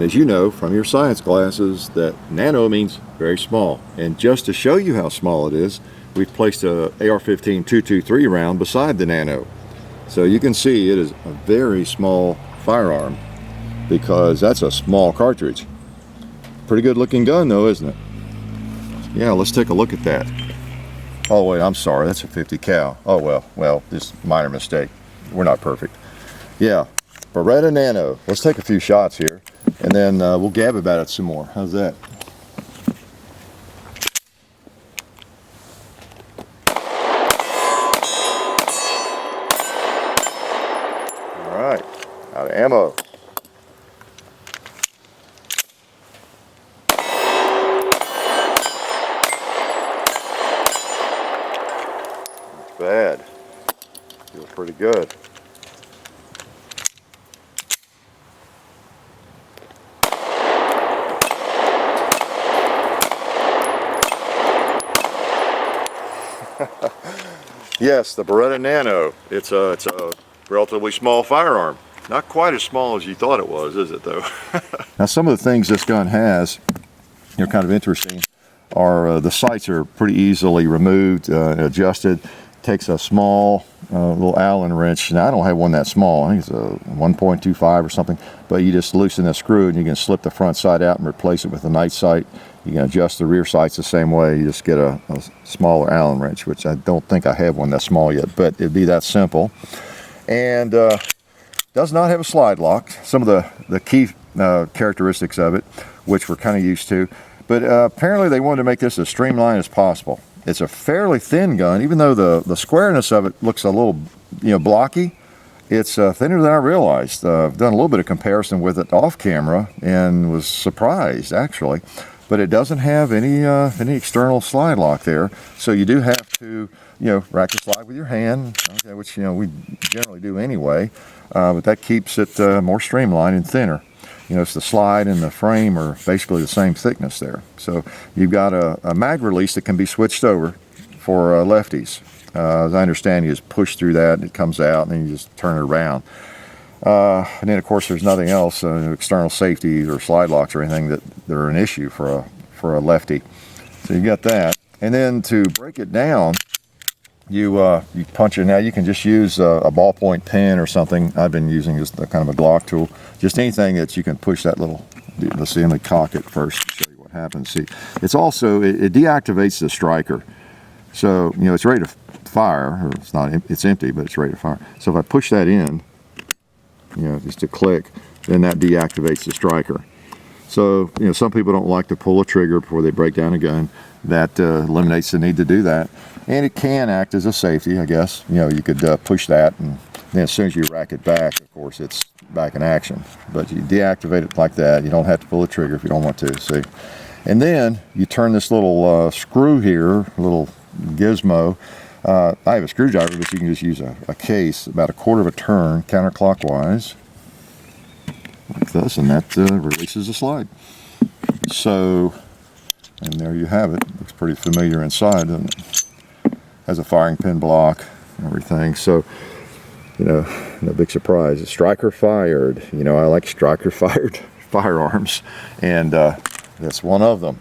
As you know from your science classes, that nano means very small. And just to show you how small it is, we've placed a AR-15 223 round beside the nano. So you can see it is a very small firearm because that's a small cartridge. Pretty good looking gun though, isn't it? Yeah, let's take a look at that. Oh wait, I'm sorry, that's a 50 cal. Oh well, just minor mistake. We're not perfect. Yeah, Beretta Nano. Let's take a few shots here, and then we'll gab about it some more. How's that? All right, out of ammo. Not bad. Feels pretty good. Yes, the Beretta Nano. It's a relatively small firearm. Not quite as small as you thought it was, is it though? Now some of the things this gun has, kind of interesting, are the sights are pretty easily removed, adjusted. Takes a small little Allen wrench. Now I don't have one that small. I think it's a 1.25 or something. But you just loosen the screw and you can slip the front side out and replace it with a night sight. You can adjust the rear sights the same way. You just get a smaller Allen wrench, which I don't think I have one that small yet, but it'd be that simple. And does not have a slide lock. Some of the key characteristics of it, which we're kind of used to. But apparently they wanted to make this as streamlined as possible. It's a fairly thin gun, even though the squareness of it looks a little, blocky. It's thinner than I realized. I've done a little bit of comparison with it off camera and was surprised actually. But it doesn't have any external slide lock there, so you do have to, rack the slide with your hand, okay, which we generally do anyway. But that keeps it more streamlined and thinner. It's the slide and the frame are basically the same thickness there. So you've got a mag release that can be switched over for lefties. As I understand, you just push through that and it comes out and then you just turn it around. And then of course there's nothing else, external safeties or slide locks or anything that are an issue for a lefty. So you got that. And then to break it down, you punch it. Now you can just use a ballpoint pen or something. I've been using just a kind of a Glock tool. Just anything that you can push that little, let's see, let me cock it first to show you what happens. See, it's also, it deactivates the striker. So, it's ready to fire, or it's empty, but it's ready to fire. So if I push that in, just a click, then that deactivates the striker. So, some people don't like to pull a trigger before they break down a gun. That eliminates the need to do that. And it can act as a safety, I guess. You could push that, and then as soon as you rack it back, of course, it's back in action. But you deactivate it like that. You don't have to pull a trigger if you don't want to, see. And then you turn this little screw here, little gizmo. I have a screwdriver, but you can just use a case, about a quarter of a turn counterclockwise, like this, and that releases the slide. So, and there you have it. Looks pretty familiar inside, doesn't it? Has a firing pin block and everything. So, no big surprise. Striker fired. I like striker fired firearms, and that's one of them.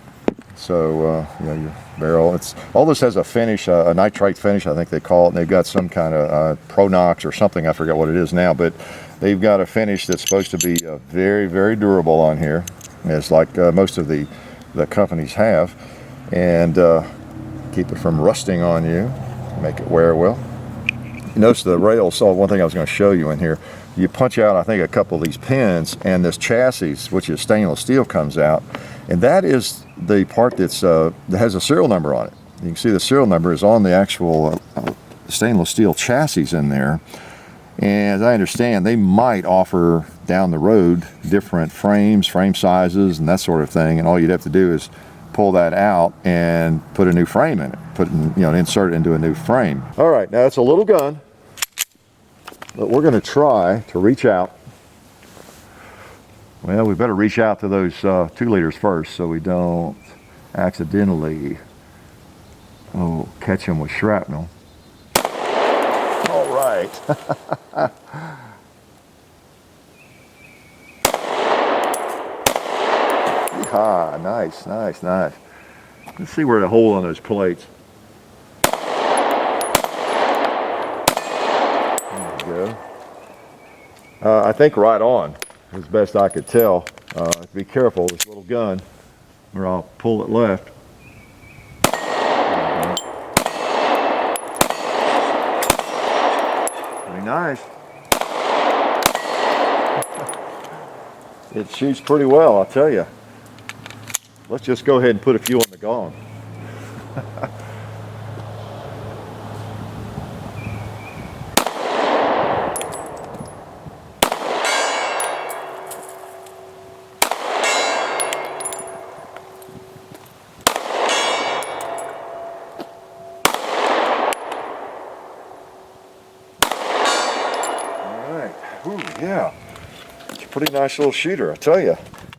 So, your barrel, all this has a finish, a nitrite finish, I think they call it, and they've got some kind of Pronox or something, I forget what it is now, but they've got a finish that's supposed to be very, very durable on here, as like most of the companies have, and keep it from rusting on you, make it wear well. Notice the rail saw one thing I was going to show you in here. You punch out, I think, a couple of these pins, and this chassis, which is stainless steel, comes out, and that is the part that has a serial number on it. You can see the serial number is on the actual stainless steel chassis in there. And as I understand, they might offer down the road different frames, frame sizes, and that sort of thing. And all you'd have to do is pull that out and put a new frame in it, insert it into a new frame. All right, now it's a little gun, but we're going to try to reach out. Well, we better reach out to those 2 liters first so we don't accidentally catch them with shrapnel. All right. Ha, nice, nice, nice. Let's see where the hole on those plates. There we go. I think right on, as best I could tell. Be careful, this little gun, or I'll pull it left. Very nice. It shoots pretty well, I'll tell you. Let's just go ahead and put a few on the gong. All right. Ooh, yeah. It's a pretty nice little shooter, I tell you.